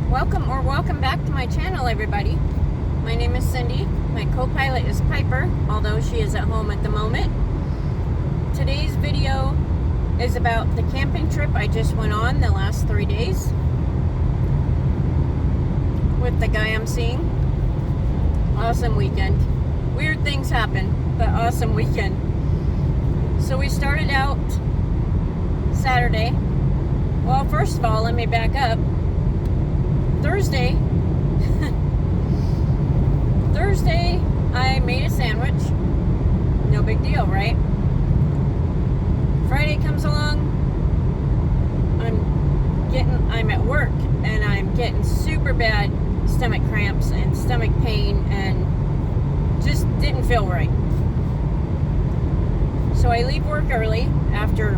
Welcome back to my channel, everybody. My name is Cindy. My co-pilot is Piper, although she is at home at the moment. Today's video is about the camping trip I just went on the last 3 days with the guy I'm seeing. Awesome weekend. Weird things happen, but awesome weekend. So we started out Saturday. Well, first of all, let me back up. Thursday, I made a sandwich. No big deal, right? Friday comes along. I'm at work and I'm getting super bad stomach cramps and stomach pain and just didn't feel right. So I leave work early after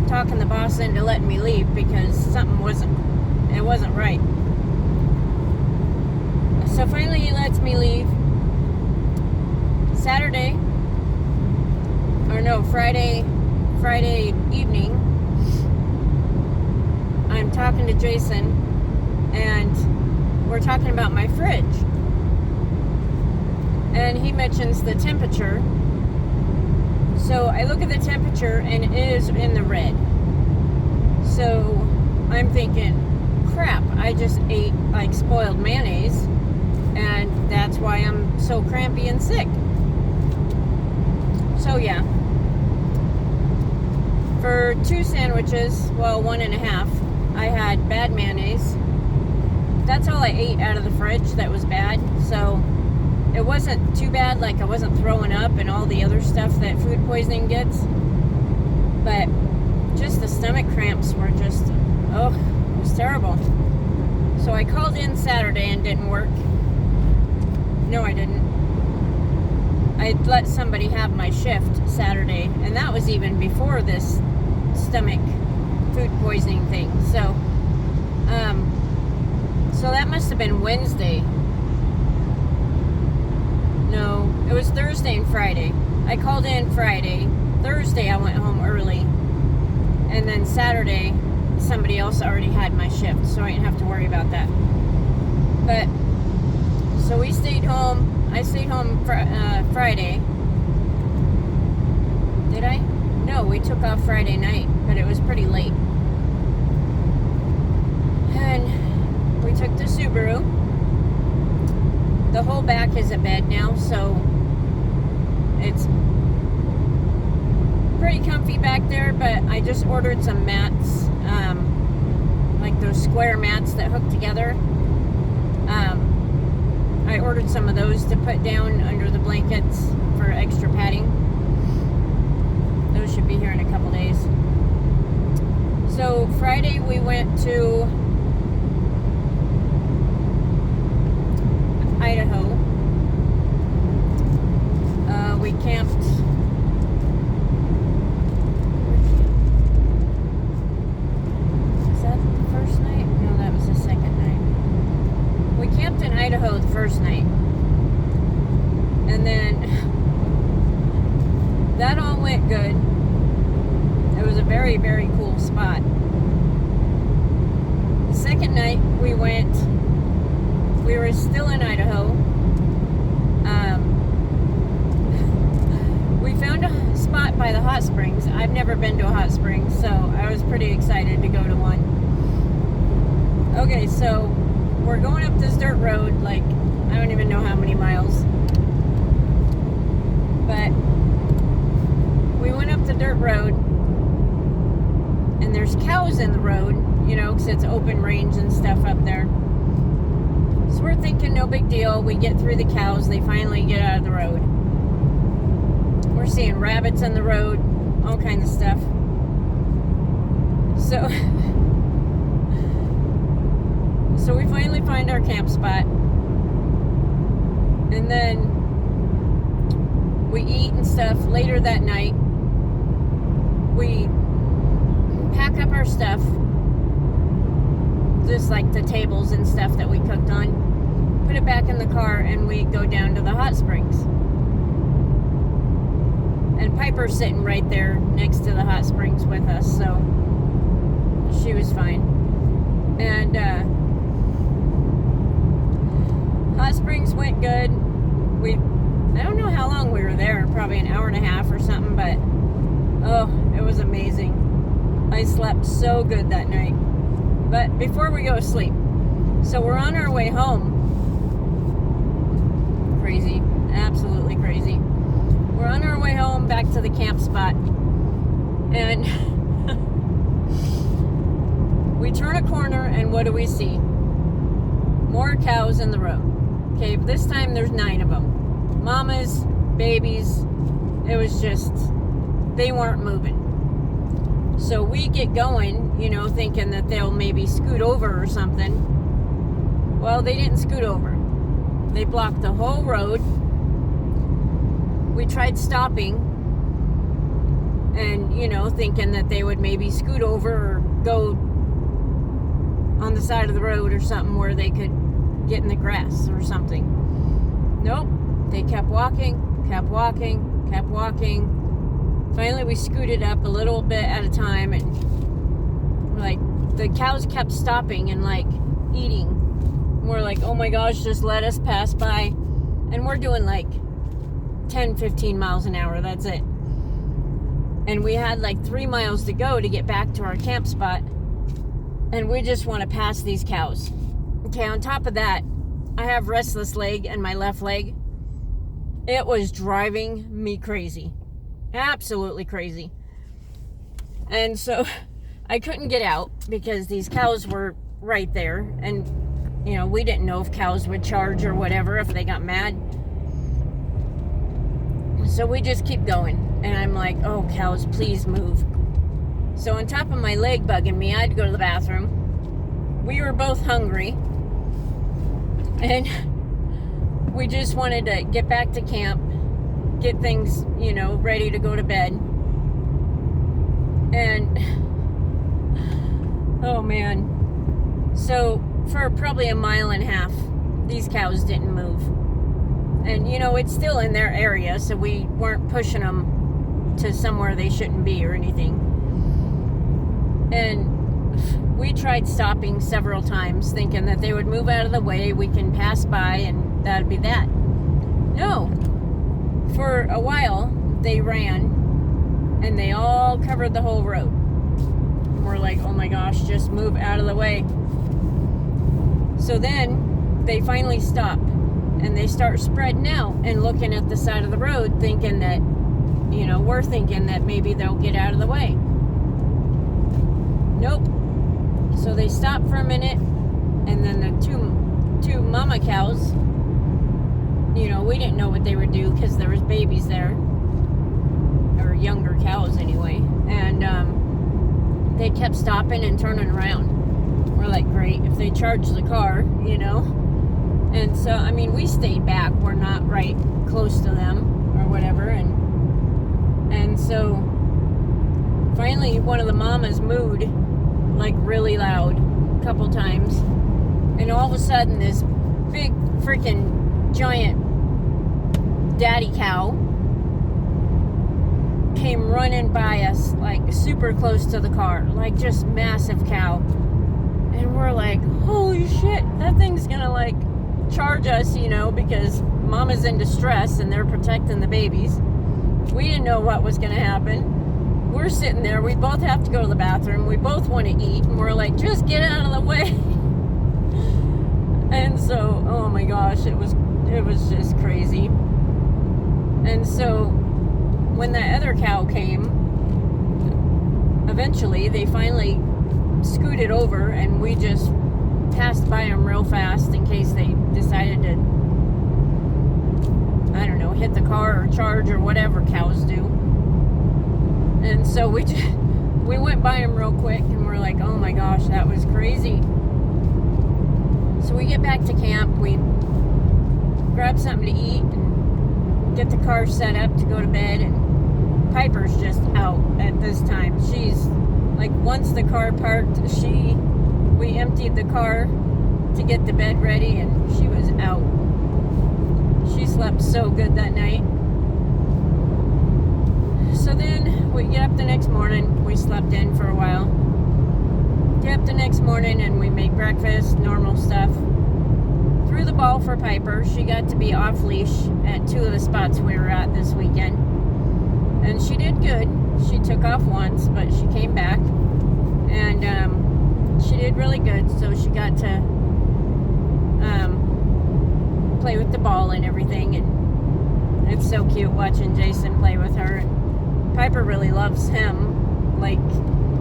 talking the boss into letting me leave because something wasn't right. So finally he lets me leave. Friday evening, I'm talking to Jason and we're talking about my fridge. And he mentions the temperature. So I look at the temperature and it is in the red. So I'm thinking, crap, I just ate like spoiled mayonnaise and that's why I'm so crampy and sick. So yeah, for 2 sandwiches, well, 1.5, I had bad mayonnaise. That's all I ate out of the fridge that was bad. So it wasn't too bad, like I wasn't throwing up and all the other stuff that food poisoning gets. But just the stomach cramps were just, it was terrible. So I called in Saturday and didn't work. No, I didn't. I'd let somebody have my shift Saturday, and that was even before this stomach food poisoning thing. So that must have been Wednesday. No, it was Thursday and Friday. I called in Friday. Thursday I went home early. And then Saturday, somebody else already had my shift, so I didn't have to worry about that. But, so we stayed home. I stayed home Friday. Did I? No, we took off Friday night, but it was pretty late. And we took the Subaru. The whole back is a bed now, so it's pretty comfy back there, but I just ordered some mats, like those square mats that hook together. I ordered some of those to put down under the blankets for extra padding. Those should be here in a couple days. So Friday we went to Idaho. We camped. Is that the first night? No, that was the second night. We camped in Idaho the first night. And then that all went good. It was a very, very cool spot. The second night we were still in Idaho. We found a spot by the hot springs. I've never been to a hot spring, so I was pretty excited to go to one. Okay, so we're going up this dirt road, like, I don't even know how many miles. But we went up the dirt road, and there's cows in the road, because it's open range and stuff up there. So we're thinking no big deal. We get through the cows, they finally get out of the road. We're seeing rabbits in the road, all kinds of stuff. So we finally find our camp spot. And then we eat and stuff. Later that night, we pack up our stuff, just like the tables and stuff that we cooked on, put it back in the car, and we go down to the hot springs. And Piper's sitting right there next to the hot springs with us, so she was fine. And good. I don't know how long we were there, probably an hour and a half or something, but oh, it was amazing. I slept so good that night. But before we go to sleep, so we're on our way home. Crazy, absolutely crazy. We're on our way home back to the camp spot, and we turn a corner, and what do we see? More cows in the road. Okay, this time there's 9 of them. Mamas, babies, it was just, they weren't moving. So we get going, thinking that they'll maybe scoot over or something. Well, they didn't scoot over. They blocked the whole road. We tried stopping and, thinking that they would maybe scoot over or go on the side of the road or something where they could get in the grass or something. Nope. They kept walking. Finally, we scooted up a little bit at a time, and the cows kept stopping and eating. And we're like, oh my gosh, just let us pass by. And we're doing 10, 15 miles an hour. That's it. And we had 3 miles to go to get back to our camp spot. And we just want to pass these cows. Okay, on top of that, I have restless leg in my left leg. It was driving me crazy. Absolutely crazy. And so I couldn't get out because these cows were right there. And, we didn't know if cows would charge or whatever if they got mad. So we just keep going. And I'm like, oh, cows, please move. So on top of my leg bugging me, I had to go to the bathroom. We were both hungry. And we just wanted to get back to camp, get things, ready to go to bed. And, oh man. So for probably a mile and a half, these cows didn't move. And, it's still in their area, so we weren't pushing them to somewhere they shouldn't be or anything. And we tried stopping several times, thinking that they would move out of the way, we can pass by, and that'd be that. No. For a while, they ran, and they all covered the whole road. We're like, oh my gosh, just move out of the way. So then, they finally stop, and they start spreading out and looking at the side of the road, thinking that, we're thinking that maybe they'll get out of the way. Nope. So they stopped for a minute, and then the two mama cows, we didn't know what they would do because there was babies there, or younger cows anyway, and they kept stopping and turning around. We're like, great, if they charge the car, And so, we stayed back. We're not right close to them or whatever, and so finally one of the mamas mooed really loud a couple times, and all of a sudden this big freaking giant daddy cow came running by us super close to the car, just massive cow. And we're like, holy shit, that thing's gonna charge us, because mama's in distress and they're protecting the babies. We didn't know what was gonna happen. We're sitting there, we both have to go to the bathroom, we both want to eat, and we're like, just get out of the way. And so, oh my gosh, it was just crazy. And so when that other cow came, eventually they finally scooted over, and we just passed by them real fast in case they decided to, hit the car or charge or whatever cows do. And so we went by them real quick, and we're like, oh my gosh, that was crazy. So we get back to camp, we grab something to eat, and get the car set up to go to bed, and Piper's just out at this time. She's once the car parked, we emptied the car to get the bed ready, and she was out. She slept so good that night. So then we get up the next morning. We slept in for a while. Get up the next morning and we make breakfast, normal stuff. 3 threw the ball for Piper. She got to be off leash at 2 of the spots we were at this weekend. And she did good. She took off once, but she came back. And she did really good. So she got to play with the ball and everything. And it's so cute watching Jason play with her. And Piper really loves him. Like,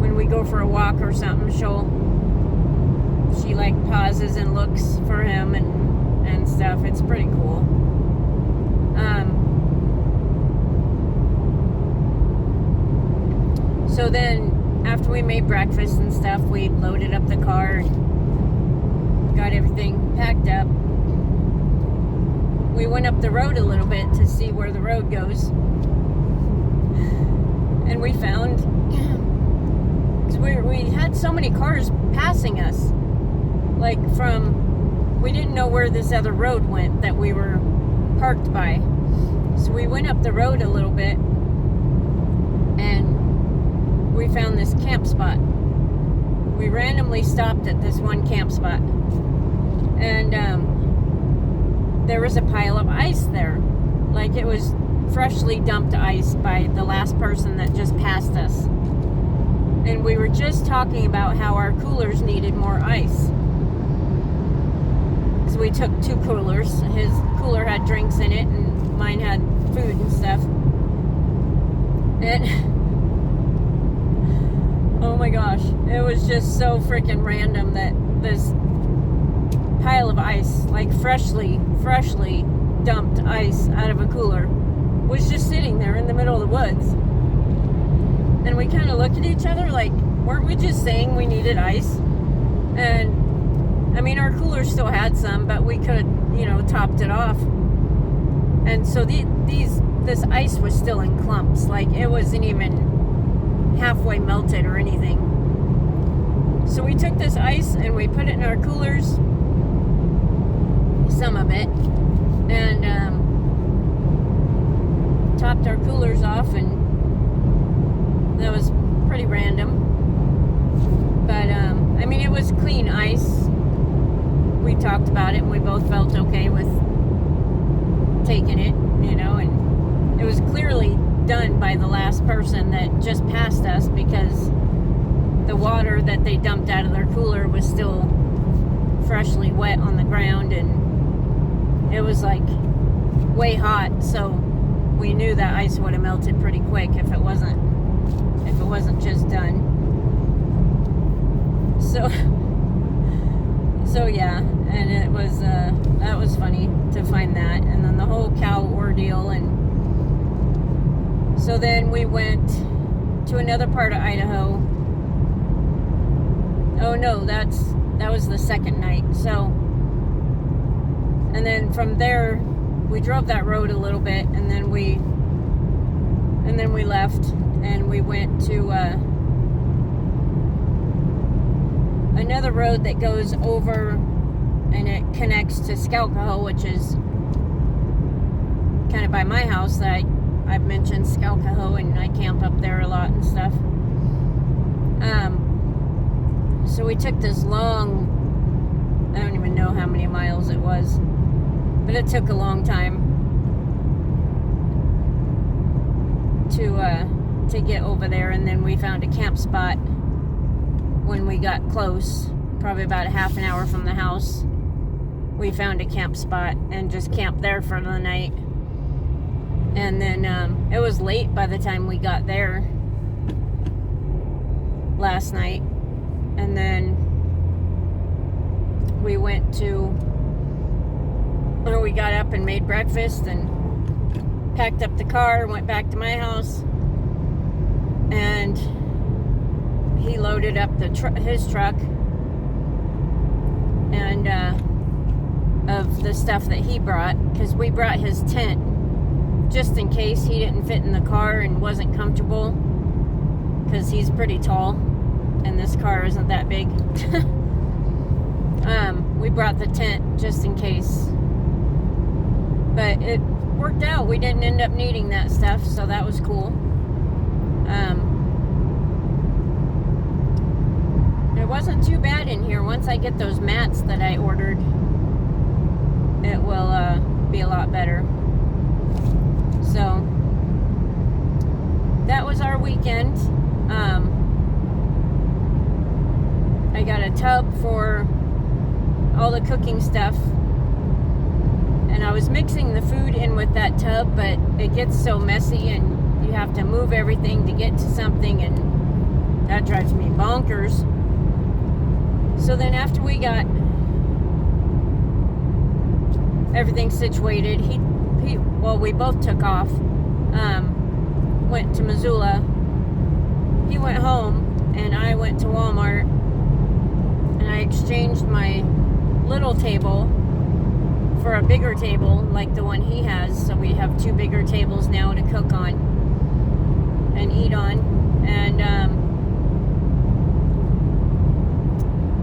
when we go for a walk or something, she like pauses and looks for him and stuff. It's pretty cool. So then after we made breakfast and stuff, we loaded up the car and got everything packed up. We went up the road a little bit to see where the road goes. And we found, because we had so many cars passing us, like we didn't know where this other road went that we were parked by. So we went up the road a little bit and we found this camp spot. We randomly stopped at this one camp spot. And there was a pile of ice there. Like, it was freshly dumped ice by the last person that just passed us. And we were just talking about how our coolers needed more ice. So we took 2 coolers. His cooler had drinks in it and mine had food and stuff. And oh my gosh, it was just so freaking random that this pile of ice, like freshly dumped ice out of a cooler, was just sitting there in the middle of the woods. And we kind of looked at each other like, weren't we just saying we needed ice? And I mean, our cooler still had some, but we could, topped it off. And so this ice was still in clumps. Like, it wasn't even halfway melted or anything. So we took this ice and we put it in our coolers, some of it, and topped our coolers off, and that was pretty random. But I mean, it was clean ice. We talked about it and we both felt okay with taking it, and it was clearly done by the last person that just passed us, because the water that they dumped out of their cooler was still freshly wet on the ground, and it was like way hot, so we knew that ice would have melted pretty quick if it wasn't just done. So yeah, and it was that was funny to find that. And then the whole cow ordeal. And so then we went to another part of Idaho. Oh no, that was the second night. So, and then from there we drove that road a little bit, and then we left and we went to another road that goes over, and it connects to Skalkaho, which is kind of by my house. I've mentioned Skalkaho, and I camp up there a lot and stuff. So we took this long, I don't even know how many miles it was, but it took a long time to get over there. And then we found a camp spot when we got close, probably about a half an hour from the house. We found a camp spot and just camped there for the night. And then it was late by the time we got there last night. And then we got up and made breakfast and packed up the car, went back to my house, and he loaded up his truck and of the stuff that he brought, because we brought his tent just in case he didn't fit in the car and wasn't comfortable, because he's pretty tall and this car isn't that big. We brought the tent just in case, but it worked out. We didn't end up needing that stuff, so that was cool. It wasn't too bad in here once I get those mats that I ordered. it will be a lot better. So that was our weekend. I got a tub for all the cooking stuff, and I was mixing the food in with that tub, but it gets so messy and you have to move everything to get to something, and that drives me bonkers. So then after we got everything situated, we both took off, went to Missoula. He went home and I went to Walmart, and I exchanged my little table for a bigger table like the one he has. So we have two bigger tables now to cook on and eat on.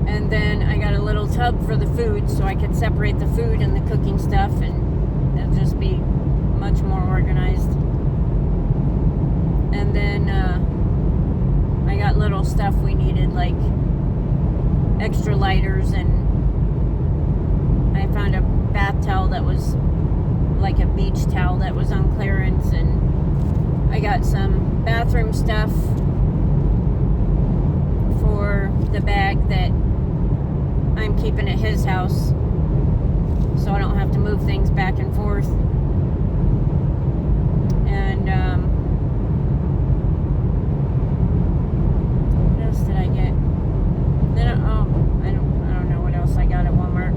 And then I got a little tub for the food so I could separate the food and the cooking stuff, and it'll just be much more organized. And then I got little stuff we needed, like extra lighters, and I found a bath towel that was like a beach towel that was on clearance, and I got some bathroom stuff for the bag that I'm keeping at his house, so I don't have to move things back and forth. And what else did I get? Then I don't know what else I got at Walmart.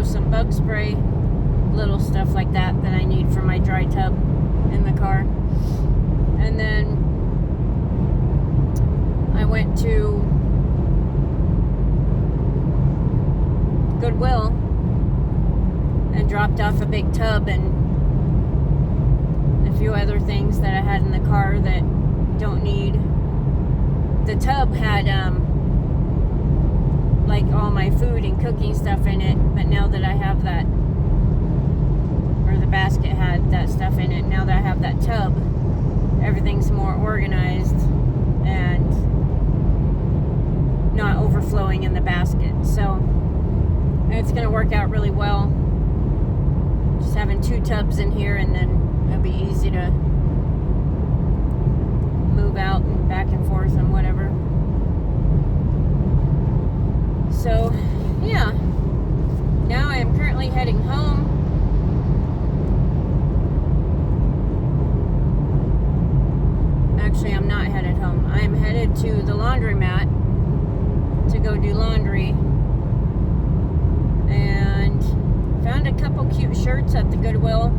Some bug spray, little stuff like that I need for my dry tub in the car. And then I went to Goodwill and dropped off a big tub and a few other things that I had in the car that don't need. The tub had like all my food and cooking stuff in it, but now that I have that, or the basket had that stuff in it, now that I have that tub, everything's more organized and not overflowing in the basket. So it's going to work out really well, just having two tubs in here, and then it'll be easy to move out and back and forth and whatever. So, yeah, now I am currently heading home. Actually, I'm not headed home. I am headed to the laundromat to go do laundry. And found a couple cute shirts at the Goodwill.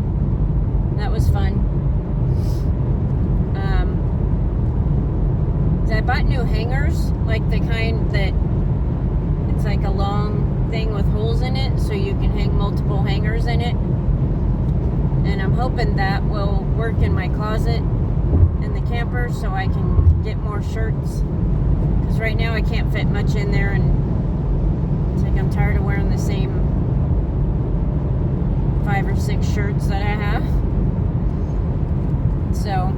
That was fun. I bought new hangers, like the kind that it's like a long thing with holes in it, so you can hang multiple hangers in it. And I'm hoping that will work in my closet in the camper, so I can get more shirts. Because right now I can't fit much in there, and it's like I'm tired of wearing the same 5 or 6 shirts that I have. So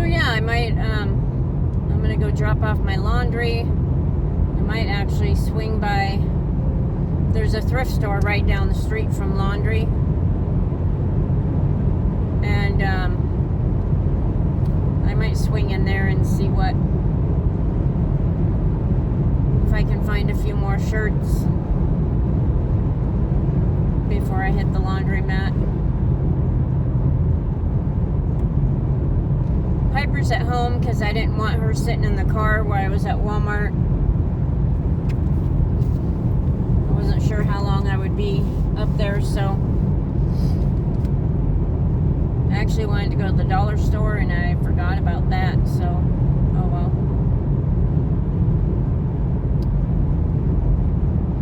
yeah, I might, I'm going to go drop off my laundry. I might actually swing by, there's a thrift store right down the street from laundry. And I might swing in there and see if I can find a few more shirts before I hit the laundromat. Piper's at home because I didn't want her sitting in the car while I was at Walmart. I wasn't sure how long I would be up there, so I actually wanted to go to the dollar store and I forgot about that, so oh well.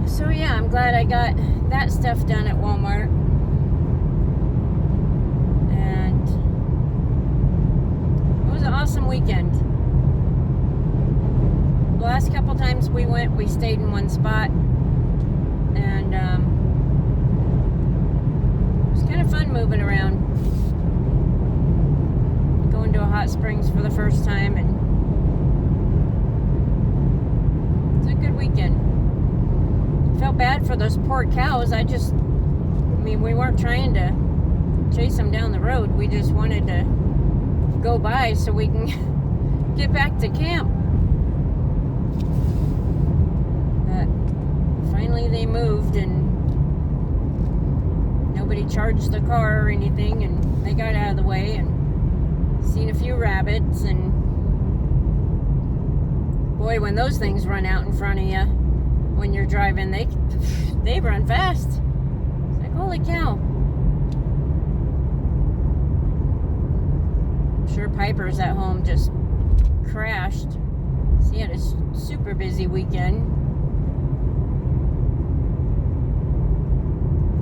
So yeah, I'm glad I got that stuff done at Walmart. Awesome weekend. The last couple times we went, we stayed in one spot, and it was kind of fun moving around, going going to a hot springs for the first time, and it's a good weekend. Felt bad for those poor cows. I mean, we weren't trying to chase them down the road. We just wanted to go by so we can get back to camp. But finally they moved, and nobody charged the car or anything, and they got out of the way, and seen a few rabbits. And boy, when those things run out in front of you when you're driving, they run fast. It's like, holy cow. I'm sure Piper's at home just crashed. So he had a super busy weekend.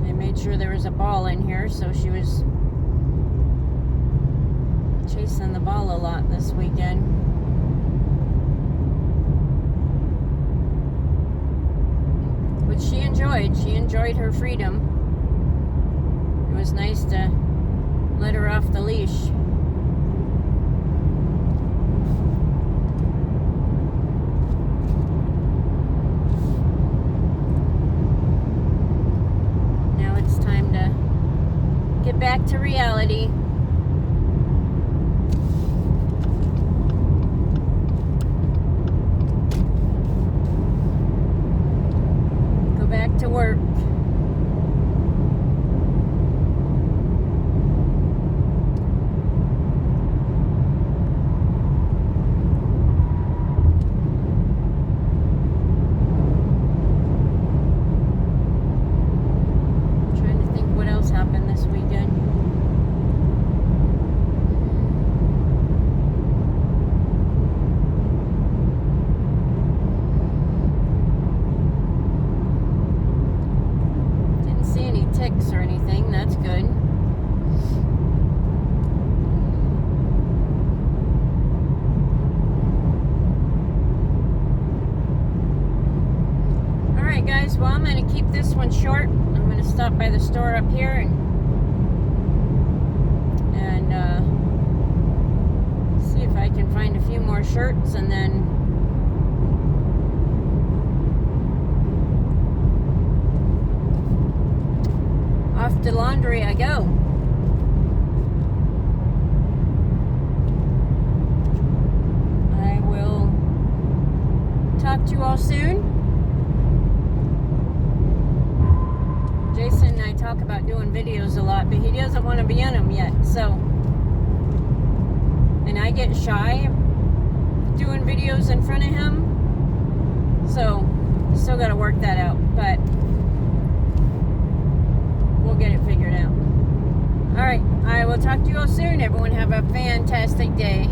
I made sure there was a ball in here, so she was chasing the ball a lot this weekend. Which she enjoyed. She enjoyed her freedom. It was nice to let her off the leash. Now it's time to get back to reality. Back to work. Trying to think what else happened this weekend. Ticks or anything. That's good. Alright guys, well, I'm going to keep this one short. I'm going to stop by the store up here and see if I can find a few more shirts, and then off to laundry I go. I will talk to you all soon. Jason and I talk about doing videos a lot, but he doesn't want to be in them yet. So, and I get shy doing videos in front of him. So, still got to work that out. But we'll get it figured out. Alright, I will talk to you all soon. Everyone have a fantastic day.